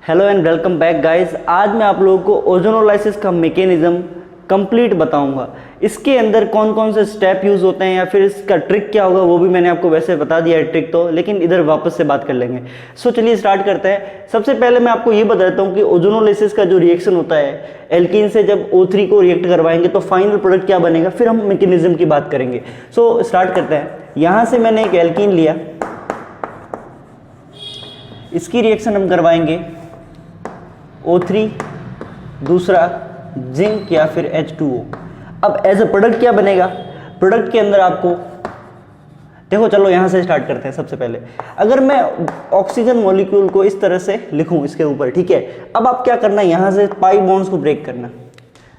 Hello and welcome back guys. आज मैं आप लोगों को ओजोनोलाइसिस का मैकेनिज्म कंप्लीट बताऊंगा। इसके अंदर कौन कौन से स्टेप यूज होते हैं या फिर इसका ट्रिक क्या होगा वो भी मैंने आपको वैसे बता दिया है ट्रिक तो, लेकिन इधर वापस से बात कर लेंगे। सो चलिए स्टार्ट करते हैं। सबसे पहले मैं आपको ये बताता हूँ कि ओजोनोलाइसिस का जो रिएक्शन होता है एल्कीन से, जब O3 को रिएक्ट करवाएंगे तो फाइनल प्रोडक्ट क्या बनेगा, फिर हम मैकेनिज्म की बात करेंगे। सो स्टार्ट करते हैं। यहाँ से मैंने एक एल्कीन लिया, इसकी रिएक्शन हम करवाएंगे O3, दूसरा जिंक या फिर H2O। अब एज अ प्रोडक्ट क्या बनेगा, प्रोडक्ट के अंदर आपको देखो, चलो यहां से स्टार्ट करते हैं। सबसे पहले अगर मैं ऑक्सीजन मॉलिक्यूल को इस तरह से लिखूं इसके ऊपर, ठीक है। अब आप क्या करना है, यहां से पाई बॉन्ड्स को ब्रेक करना।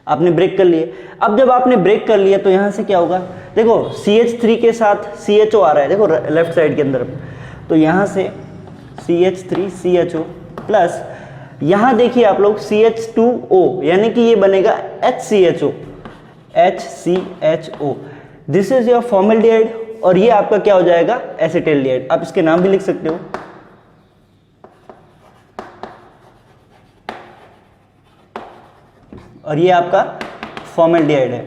आपने ब्रेक कर लिए। अब जब आपने ब्रेक कर लिया तो यहां से क्या होगा, देखो CH3 के साथ CHO आ रहा है, देखो लेफ्ट साइड के अंदर। तो यहां से CH3 CHO प्लस यहां देखिए आप लोग CH2O, यानी कि ये बनेगा HCHO। This is your formaldehyde और ये आपका क्या हो जाएगा, एसिटाल्डिहाइड। आप इसके नाम भी लिख सकते हो। और ये आपका फॉर्मल्डिहाइड है।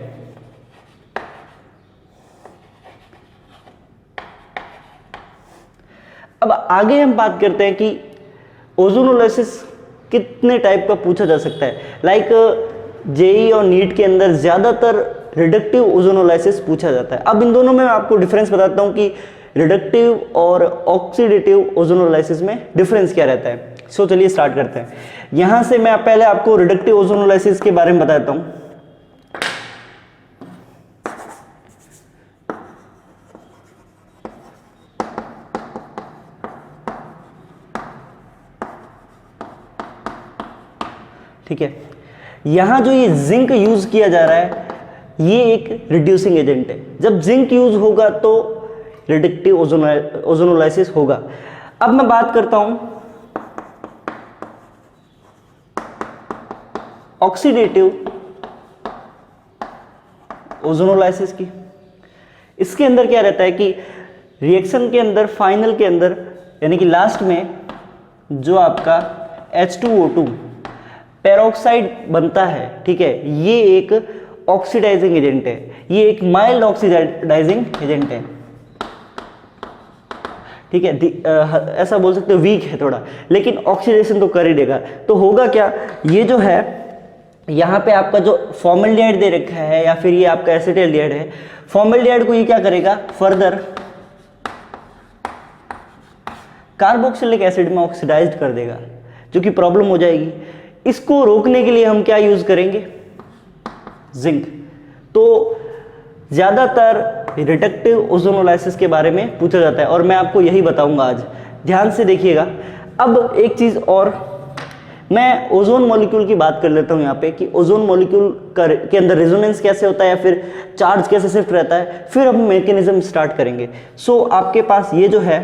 अब आगे हम बात करते हैं कि ओजोनोलाइसिस कितने टाइप का पूछा जा सकता है। लाइक जेई और नीट के अंदर ज्यादातर रिडक्टिव ओजोनोलाइसिस पूछा जाता है। अब इन दोनों में मैं आपको डिफरेंस बताता हूं कि रिडक्टिव और ऑक्सीडेटिव ओजोनोलाइसिस में डिफरेंस क्या रहता है। सो चलिए स्टार्ट करते हैं। यहां से मैं पहले आपको रिडक्टिव ओजोनोलाइसिस के बारे में बताता हूं। ठीक है, यहां जो ये जिंक यूज किया जा रहा है ये एक रिड्यूसिंग एजेंट है। जब जिंक यूज होगा तो रिडक्टिव ओजोनोलाइसिस होगा। अब मैं बात करता हूं ऑक्सीडेटिव ओजोनोलाइसिस की। इसके अंदर क्या रहता है कि रिएक्शन के अंदर, फाइनल के अंदर, यानी कि लास्ट में जो आपका H2O2 पेरोक्साइड बनता है, ठीक है, ये एक ऑक्सीडाइजिंग एजेंट है। ये एक माइल्ड ऑक्सीडाइजिंग एजेंट है, ठीक है। ऐसा बोल सकते हो वीक है थोड़ा, लेकिन ऑक्सीडेशन तो कर ही देगा। तो होगा क्या, ये जो है यहाँ पे आपका जो फॉर्मल्डिहाइड दे रखा है या फिर ये आपका एसिटाल्डिहाइड है, फॉर्मल्डिहाइड को ये क्या करेगा, फर्दर कार्बोक्सिलिक एसिड में ऑक्सीडाइज्ड कर देगा, जो कि प्रॉब्लम हो जाएगी। इसको रोकने के लिए हम क्या यूज करेंगे, जिंक। तो ज्यादातर रिडक्टिव ओजोनोलाइसिस के बारे में पूछा जाता है और मैं आपको यही बताऊंगा आज। ध्यान से देखिएगा। अब एक चीज और, मैं ओजोन मॉलिक्यूल की बात कर लेता हूं यहाँ पे कि ओजोन मॉलिक्यूल के अंदर रेजोनेंस कैसे होता है या फिर चार्ज कैसे शिफ्ट रहता है, फिर हम मैकेनिज्म स्टार्ट करेंगे। सो आपके पास ये जो है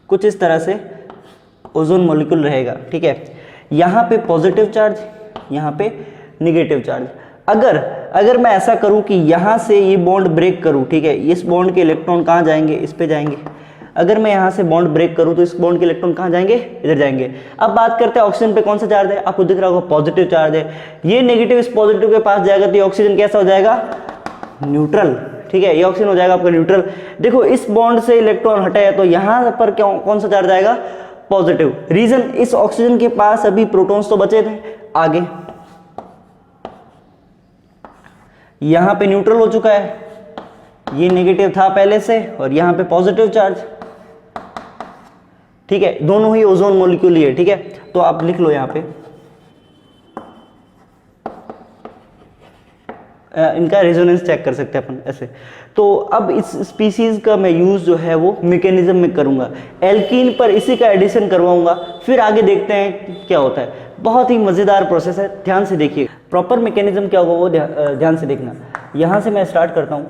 कुछ इस तरह से ओजोन मॉलिक्यूल रहेगा, ठीक है। यहाँ पे पॉजिटिव चार्ज, यहाँ पे नेगेटिव चार्ज। अगर मैं ऐसा करूं कि यहाँ से ये बॉन्ड ब्रेक करूं, ठीक है, इस बॉन्ड के इलेक्ट्रॉन कहाँ जाएंगे, इस पे जाएंगे। अगर मैं यहाँ से बॉन्ड ब्रेक करूं तो इस बॉन्ड के इलेक्ट्रॉन कहाँ जाएंगे, इधर जाएंगे। अब बात करते हैं ऑक्सीजन पे कौन सा चार्ज है, आपको दिख रहा होगा पॉजिटिव चार्ज है। ये नेगेटिव इस पॉजिटिव के पास जाएगा तो ये ऑक्सीजन कैसा हो जाएगा, न्यूट्रल, ठीक है। ये ऑक्सीजन हो जाएगा आपका न्यूट्रल। देखो इस बॉन्ड से इलेक्ट्रॉन हटा है तो यहाँ पर कौन सा चार्ज आएगा, पॉजिटिव। रीजन, इस ऑक्सीजन के पास अभी प्रोटॉन्स तो बचे थे, आगे यहां पे न्यूट्रल हो चुका है, ये नेगेटिव था पहले से और यहां पे पॉजिटिव चार्ज, ठीक है। दोनों ही ओजोन मॉलिक्यूल ही है, ठीक है। तो आप लिख लो यहां पे, इनका रेजोनेंस चेक कर सकते हैं अपन ऐसे। तो अब इस स्पीसीज का मैं यूज जो है वो मैकेनिज्म में करूंगा। एल्कीन पर इसी का एडिशन करवाऊंगा, फिर आगे देखते हैं क्या होता है। बहुत ही मजेदार प्रोसेस है, ध्यान से देखिए। प्रॉपर मैकेनिज्म क्या होगा वो ध्यान से देखना। यहां से मैं स्टार्ट करता हूं,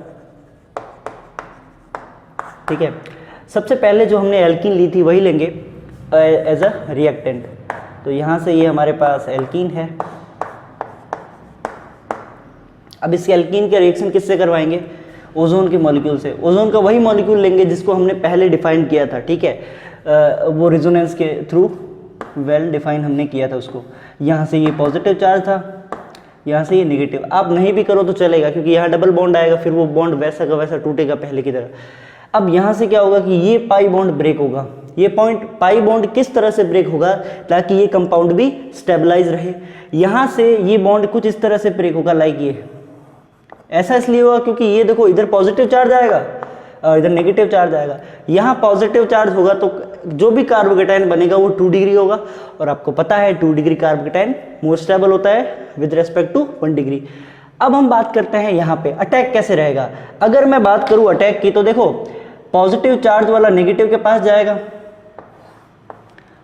ठीक है। सबसे पहले जो हमने एल्कीन ली थी वही लेंगे एज अ रिएक्टेंट। तो यहां से ये हमारे पास एल्कीन है। अब इस एल्कीन के रिएक्शन किससे करवाएंगे, ओजोन के मॉलिक्यूल से। ओजोन का वही मॉलिक्यूल लेंगे जिसको हमने पहले डिफाइन किया था, ठीक है, वो रेजोनेंस के थ्रू वेल डिफाइन हमने किया था उसको। यहाँ से ये पॉजिटिव चार्ज था, यहाँ से ये नेगेटिव। आप नहीं भी करो तो चलेगा क्योंकि यहाँ डबल बॉन्ड आएगा, फिर वो बॉन्ड वैसा का वैसा टूटेगा पहले की तरह। अब यहाँ से क्या होगा कि ये पाई बॉन्ड ब्रेक होगा। ये पॉइंट पाई बॉन्ड किस तरह से ब्रेक होगा ताकि ये कंपाउंड भी स्टेबलाइज रहे। यहाँ से ये बॉन्ड कुछ इस तरह से ब्रेक होगा, लाइक ये। ऐसा इसलिए होगा क्योंकि ये देखो इधर पॉजिटिव चार्ज आएगा और इधर नेगेटिव चार्ज आएगा। यहाँ पॉजिटिव चार्ज होगा तो जो भी कार्बोकेटाइन बनेगा वो 2 डिग्री होगा, और आपको पता है 2 डिग्री कार्बोकेटाइन मोर स्टेबल होता है विद रेस्पेक्ट टू 1 डिग्री। अब हम बात करते हैं यहाँ पे अटैक कैसे रहेगा। अगर मैं बात करूँ अटैक की तो देखो पॉजिटिव चार्ज वाला नेगेटिव के पास जाएगा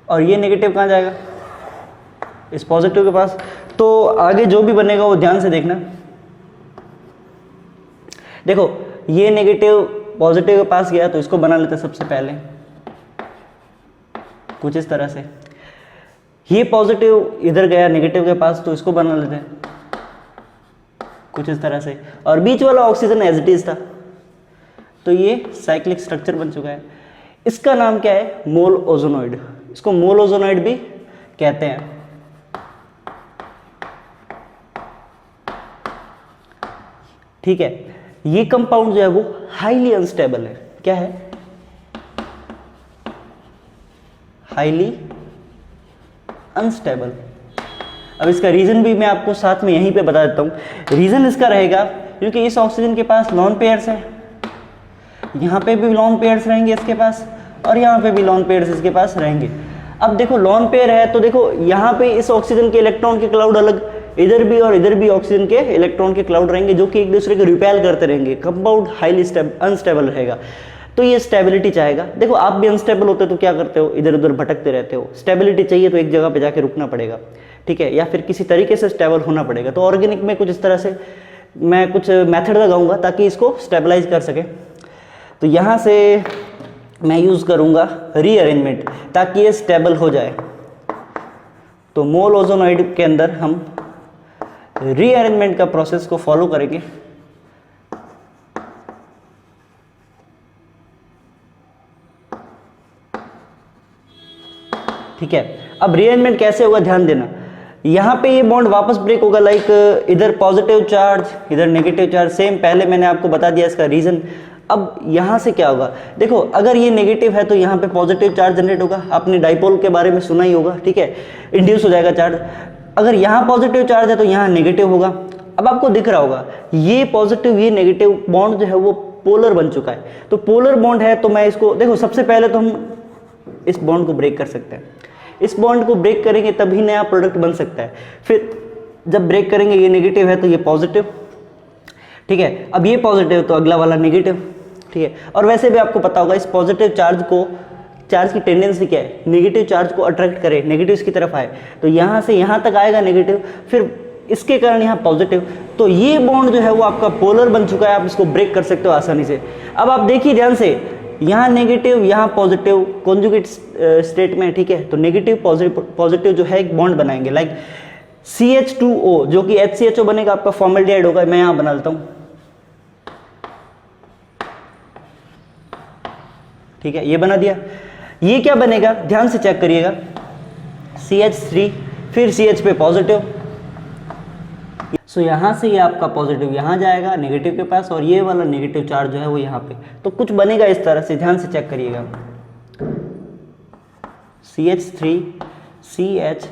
और ये नेगेटिव कहाँ जाएगा, इस पॉजिटिव के पास। तो आगे जो भी बनेगा वो ध्यान से देखना। देखो ये नेगेटिव पॉजिटिव के पास गया तो इसको बना लेते हैं सबसे पहले कुछ इस तरह से। ये पॉजिटिव इधर गया नेगेटिव के पास तो इसको बना लेते हैं कुछ इस तरह से, और बीच वाला ऑक्सीजन एज इट इज था। तो ये साइक्लिक स्ट्रक्चर बन चुका है। इसका नाम क्या है, मोल ओजोनॉइड। इसको मोल ओजोनॉइड भी कहते हैं। ठीक है, ये कंपाउंड जो है वो हाईली अनस्टेबल है। क्या है, हाईली अनस्टेबल। अब इसका रीजन भी मैं आपको साथ में यहीं पे बता देता हूं। रीजन इसका रहेगा क्योंकि इस ऑक्सीजन के पास लॉन पेयर्स है, यहां पे भी लॉन पेयर्स रहेंगे इसके पास, और यहां पे भी लॉन पेयर्स इसके पास रहेंगे। अब देखो लॉन पेयर है तो देखो यहाँ पे इस ऑक्सीजन के इलेक्ट्रॉन के क्लाउड अलग, इधर भी और इधर भी ऑक्सीजन के इलेक्ट्रॉन के क्लाउड रहेंगे जो कि एक दूसरे को रिपेल करते रहेंगे। कंपाउंड हाईली अनस्टेबल रहेगा, तो ये स्टेबिलिटी चाहेगा। देखो आप भी अनस्टेबल होते तो क्या करते हो, इधर उधर भटकते रहते हो। स्टेबिलिटी चाहिए तो एक जगह पे जाके रुकना पड़ेगा, ठीक है, या फिर किसी तरीके से स्टेबल होना पड़ेगा। तो ऑर्गेनिक में कुछ इस तरह से मैं कुछ मेथड लगाऊंगा ताकि इसको स्टेबलाइज कर सके। तो यहाँ से मैं यूज़ करूँगा रीअरेंजमेंट ताकि ये स्टेबल हो जाए। तो मोल ओजोनॉइड के अंदर हम रीअरेंजमेंट का प्रोसेस को फॉलो करेंगे। ठीक है, अब रीअरेंजमेंट कैसे होगा ध्यान देना। यहाँ पे ये बॉन्ड वापस ब्रेक होगा, लाइक इधर पॉजिटिव चार्ज इधर नेगेटिव चार्ज, सेम पहले मैंने आपको बता दिया इसका रीजन। अब यहाँ से क्या होगा, देखो अगर ये नेगेटिव है तो यहाँ पे पॉजिटिव चार्ज जनरेट होगा। आपने डाइपोल के बारे में सुना ही होगा, ठीक है, इंड्यूस हो जाएगा चार्ज। अगर यहाँ पॉजिटिव चार्ज है तो यहाँ नेगेटिव होगा। अब आपको दिख रहा होगा ये पॉजिटिव ये नेगेटिव बॉन्ड जो है वो पोलर बन चुका है। तो पोलर बॉन्ड है तो मैं इसको देखो सबसे पहले तो हम इस बॉन्ड को ब्रेक कर सकते हैं। इस बॉन्ड को ब्रेक करेंगे तभी नया प्रोडक्ट बन सकता है। फिर जब ब्रेक करेंगे ये नेगेटिव है तो ये पॉजिटिव, ठीक है, अब ये पॉजिटिव तो अगला वाला नेगेटिव, ठीक है। और वैसे भी आपको पता होगा इस पॉजिटिव चार्ज को, चार्ज की टेंडेंसी क्या है, नेगेटिव चार्ज को अट्रैक्ट करे, नेगेटिव इसकी तरफ आए, तो यहाँ से यहाँ तक आएगा नेगेटिव, फिर इसके कारण यहाँ पॉजिटिव। तो ये बॉन्ड जो है वो आपका पोलर बन चुका है, आप इसको ब्रेक कर सकते हो आसानी से। अब आप देखिए ध्यान से, यहाँ नेगेटिव यहाँ पॉजिटिव कॉन्जुगेट स्टेट में, ठीक है। तो नेगेटिव पॉजिटिव जो है एक बॉन्ड बनाएंगे, लाइक CH2O जो कि HCHO बनेगा, आपका फॉर्मल्डिहाइड होगा। मैं यहाँ बना लेता हूँ, ठीक है, ये बना दिया। ये क्या बनेगा ध्यान से चेक करिएगा, CH3 फिर CH पे पॉजिटिव। सो यहाँ से ये आपका पॉजिटिव यहाँ जाएगा नेगेटिव के पास, और ये वाला नेगेटिव चार्ज जो है वो यहाँ पे। तो कुछ बनेगा इस तरह से, ध्यान से चेक करिएगा, CH3 CH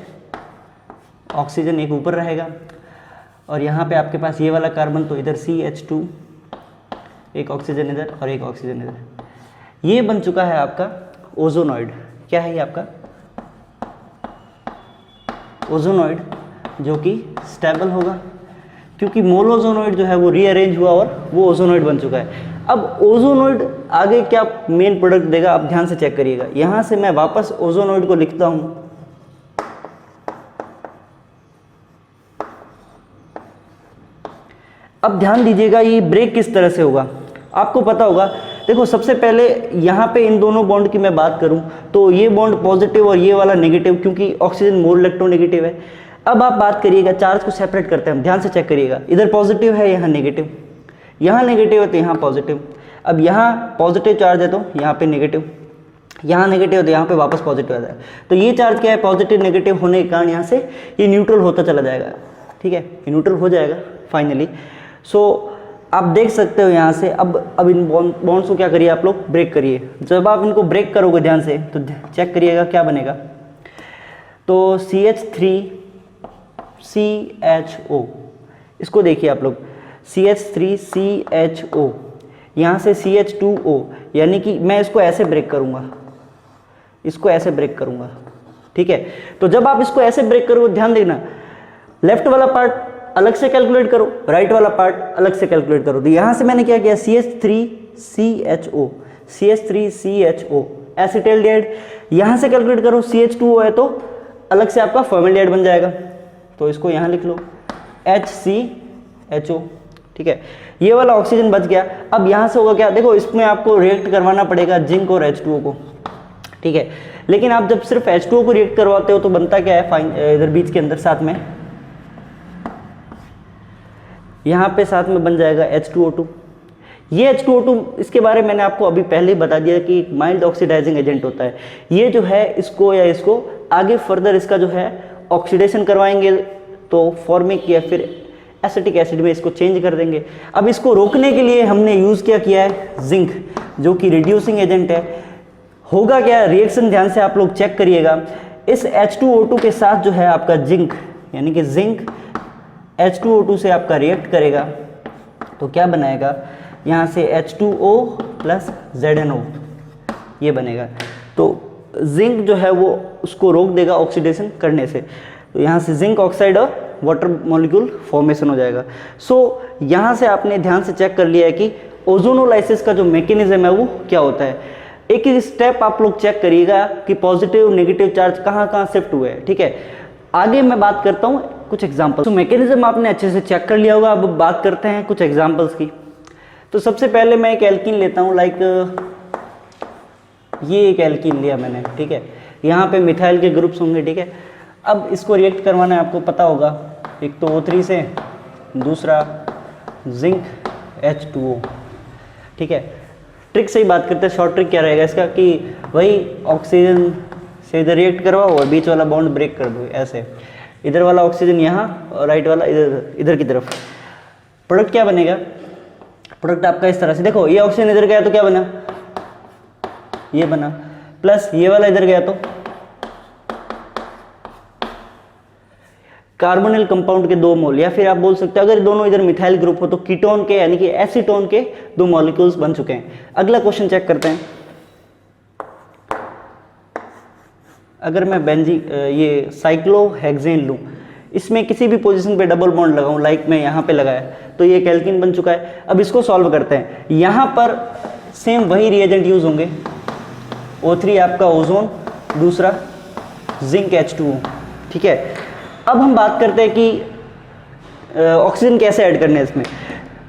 ऑक्सीजन एक ऊपर रहेगा, और यहाँ पे आपके पास ये वाला कार्बन, तो इधर CH2 एक ऑक्सीजन इधर और एक ऑक्सीजन इधर। ये बन चुका है आपका ओजोनॉइड। क्या है ये आपका ओजोनॉइड, जो कि स्टेबल होगा क्योंकि मोल ओजोनॉइड जो है वो रीअरेंज हुआ और वो ओजोनॉइड बन चुका है। अब ओजोनॉइड आगे क्या मेन प्रोडक्ट देगा आप ध्यान से चेक करिएगा। यहाँ से मैं वापस ओजोनॉइड को लिखता हूँ, अब ध्यान दीजिएगा ये ब्रेक किस तरह से होगा। आपको पता होगा, देखो सबसे पहले यहाँ पे इन दोनों बॉन्ड की मैं बात करूँ तो ये बॉन्ड पॉजिटिव और ये वाला नेगेटिव, क्योंकि ऑक्सीजन मोर इलेक्ट्रोनेगेटिव है। अब आप बात करिएगा, चार्ज को सेपरेट करते हैं हम, ध्यान से चेक करिएगा, इधर पॉजिटिव है यहाँ नेगेटिव, यहाँ नेगेटिव है तो यहाँ पॉजिटिव। अब यहाँ पॉजिटिव चार्ज है तो यहाँ पे नेगेटिव, यहाँ नेगेटिव तो यहाँ पे वापस पॉजिटिव आ जाएगा। तो ये चार्ज क्या है, पॉजिटिव नेगेटिव होने के कारण यहाँ से ये न्यूट्रल होता चला जाएगा, ठीक है, ये न्यूट्रल हो जाएगा फाइनली। सो आप देख सकते हो यहाँ से अब इन बॉन्ड्स को क्या करिए आप लोग, ब्रेक करिए। जब आप इनको ब्रेक करोगे ध्यान से तो चेक करिएगा क्या बनेगा। तो CH3CHO, इसको देखिए आप लोग, CH3CHO, यहाँ से CH2O, यानी कि मैं इसको ऐसे ब्रेक करूँगा, इसको ऐसे ब्रेक करूँगा, ठीक है। तो जब आप इसको ऐसे ब्रेक करोगे ध्यान देना, लेफ्ट वाला पार्ट अलग से कैलकुलेट करो, राइट वाला पार्ट अलग से कैलकुलेट करो। तो यहाँ से मैंने क्या किया, CH3CHO, CH3CHO एसिटाल्डिहाइड, यहाँ से कैलकुलेट करो, CH2O है तो अलग से आपका फॉर्मेल्डिहाइड बन जाएगा, तो इसको यहाँ लिख लो HCHO, ठीक है। ये वाला ऑक्सीजन बच गया। अब यहाँ से होगा क्या, देखो इसमें आपको रिएक्ट करवाना पड़ेगा जिंक और H2O को, ठीक है। लेकिन आप जब सिर्फ H2O को रिएक्ट करवाते हो तो बनता क्या है, इधर बीच के अंदर साथ में, यहाँ पे साथ में बन जाएगा H2O2। ये H2O2, इसके बारे में मैंने आपको अभी पहले ही बता दिया कि माइल्ड ऑक्सीडाइजिंग एजेंट होता है। ये जो है इसको या इसको आगे फर्दर इसका जो है ऑक्सीडेशन करवाएंगे तो फॉर्मिक या फिर एसिटिक एसिड में इसको चेंज कर देंगे। अब इसको रोकने के लिए हमने यूज़ किया है जिंक, जो कि रिड्यूसिंग एजेंट है। होगा क्या, रिएक्शन ध्यान से आप लोग चेक करिएगा, इस H2O2 के साथ जो है आपका जिंक, यानी कि जिंक H2O2 से आपका रिएक्ट करेगा तो क्या बनाएगा, यहाँ से H2O प्लस ZNO ये बनेगा। तो जिंक जो है वो उसको रोक देगा ऑक्सीडेशन करने से, तो यहाँ से जिंक ऑक्साइड और वाटर मॉलिक्यूल फॉर्मेशन हो जाएगा। सो यहाँ से आपने ध्यान से चेक कर लिया है कि ओजोनोलाइसिस का जो मैकेनिज्म है वो क्या होता है। एक एक स्टेप आप लोग चेक करिएगा कि पॉजिटिव नेगेटिव चार्ज कहाँ कहाँ शिफ्ट हुए हैं, ठीक है। आगे मैं बात करता हूँ कुछ एग्जाम्पल। तो मैकेनिज्म आपने अच्छे से चेक कर लिया होगा, अब बात करते हैं कुछ एग्जाम्पल्स की। तो सबसे पहले मैं एक एल्कीन लेता हूँ, लाइक ये एक एल्कीन लिया मैंने, ठीक है। यहाँ पे मिथाइल के ग्रुप्स होंगे, ठीक है। अब इसको रिएक्ट करवाना है, आपको पता होगा, एक तो O3 से, दूसरा जिंक H2O, ठीक है। ट्रिक से ही बात करते हैं, शॉर्ट ट्रिक क्या रहेगा इसका कि वही ऑक्सीजन से इधर रिएक्ट करवाओ और बीच वाला बॉन्ड ब्रेक कर दो, ऐसे इधर वाला ऑक्सीजन यहाँ और राइट वाला इधर की तरफ। प्रोडक्ट क्या बनेगा, प्रोडक्ट आपका इस तरह से, देखो ये ऑक्सीजन इधर गया तो क्या बना, ये बना, प्लस ये वाला इधर गया तो कार्बोनिल कंपाउंड के 2 मोल, या फिर आप बोल सकते हो अगर दोनों इधर मिथाइल ग्रुप हो तो कीटोन के यानी कि एसीटोन के 2 मॉलिक्यूल्स बन चुके हैं। अगला क्वेश्चन चेक करते हैं। अगर मैं ये साइक्लोहेक्सेन लूँ, इसमें किसी भी पोजीशन पे डबल बॉन्ड लगाऊं, लाइक मैं यहाँ पे लगाया तो ये एक एल्कीन बन चुका है। अब इसको सॉल्व करते हैं। यहाँ पर सेम वही रिएजेंट यूज होंगे, O3 आपका ओजोन, दूसरा जिंक H2O, ठीक है। अब हम बात करते हैं कि ऑक्सीजन कैसे ऐड करने हैं इसमें।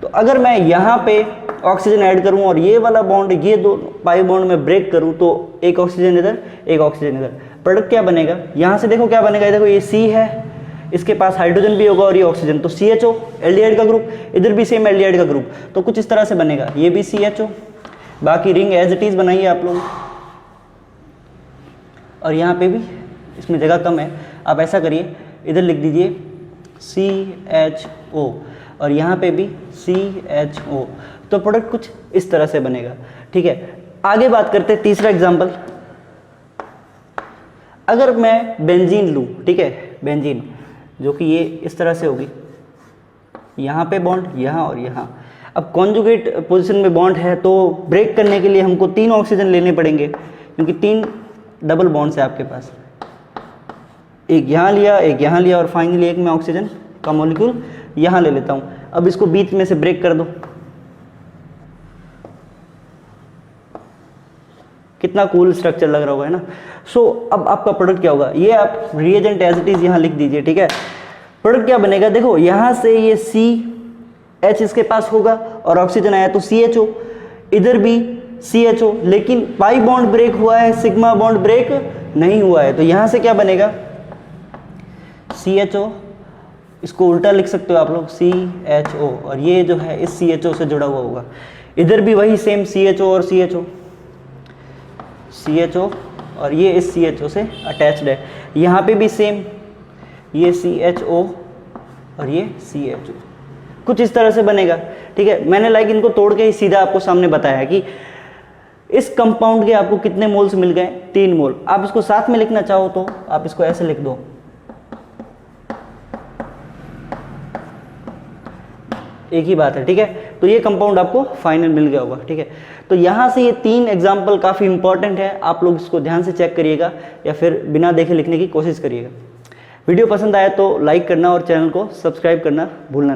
तो अगर मैं यहाँ पे ऑक्सीजन ऐड करूँ और ये वाला बॉन्ड, ये 2 पाई बॉन्ड में ब्रेक करूँ तो एक ऑक्सीजन इधर, एक ऑक्सीजन इधर, प्रोडक्ट क्या बनेगा, यहाँ से देखो क्या बनेगा, देखो ये C है, इसके पास हाइड्रोजन भी होगा और ये ऑक्सीजन, तो CHO एल्डिहाइड का ग्रुप, इधर भी सेम एल्डिहाइड का ग्रुप, तो कुछ इस तरह से बनेगा, ये भी CHO। बाकी रिंग एज इट इज बनाइए आप लोग, और यहाँ पे भी इसमें जगह कम है, आप ऐसा करिए, इधर लिख दीजिए CHO और यहाँ पे भी CHO, तो प्रोडक्ट कुछ इस तरह से बनेगा, ठीक है। आगे बात करते हैं तीसरा एग्जाम्पल। अगर मैं बेंजीन लूँ, ठीक है, बेंजीन जो कि ये इस तरह से होगी, यहाँ पे बॉन्ड, यहाँ और यहाँ। अब कॉन्जुगेट पोजीशन में बॉन्ड है तो ब्रेक करने के लिए हमको 3 ऑक्सीजन लेने पड़ेंगे, क्योंकि 3 डबल बॉन्ड्स है आपके पास, एक यहाँ लिया, एक यहाँ लिया, और फाइनली एक मैं ऑक्सीजन का मॉलिक्यूल यहाँ ले लेता हूँ। अब इसको बीच में से ब्रेक कर दो, कितना कूल स्ट्रक्चर लग रहा होगा, है ना। सो अब आपका प्रोडक्ट क्या होगा, ये आप रिएजेंट एज इट इज यहाँ लिख दीजिए, ठीक है। प्रोडक्ट क्या बनेगा, देखो यहाँ से ये CH इसके पास होगा और ऑक्सीजन आया तो CHO, इधर भी CHO, लेकिन पाई बॉन्ड ब्रेक हुआ है, सिग्मा बॉन्ड ब्रेक नहीं हुआ है, तो यहाँ से क्या बनेगा CHO, इसको उल्टा लिख सकते हो आप लोग CHO, और ये जो है इस CHO से जुड़ा हुआ होगा, इधर भी वही सेम CHO और CHO, CHO और ये इस CHO से अटैच्ड है। यहाँ पे भी सेम, ये CHO और ये CHO, कुछ इस तरह से बनेगा। ठीक है, मैंने लाइक इनको तोड़ के ही सीधा आपको सामने बताया कि इस कंपाउंड के आपको कितने मोल्स मिल गए, 3 मोल। आप इसको साथ में लिखना चाहो तो आप इसको ऐसे लिख दो, एक ही बात है। ठीक है, तो ये कंपाउंड आपको फाइनल मिल गया होगा। ठीक है, तो यहाँ से ये 3 एग्जाम्पल काफ़ी इंपॉर्टेंट है, आप लोग इसको ध्यान से चेक करिएगा या फिर बिना देखे लिखने की कोशिश करिएगा। वीडियो पसंद आया तो लाइक करना और चैनल को सब्सक्राइब करना भूलना नहीं।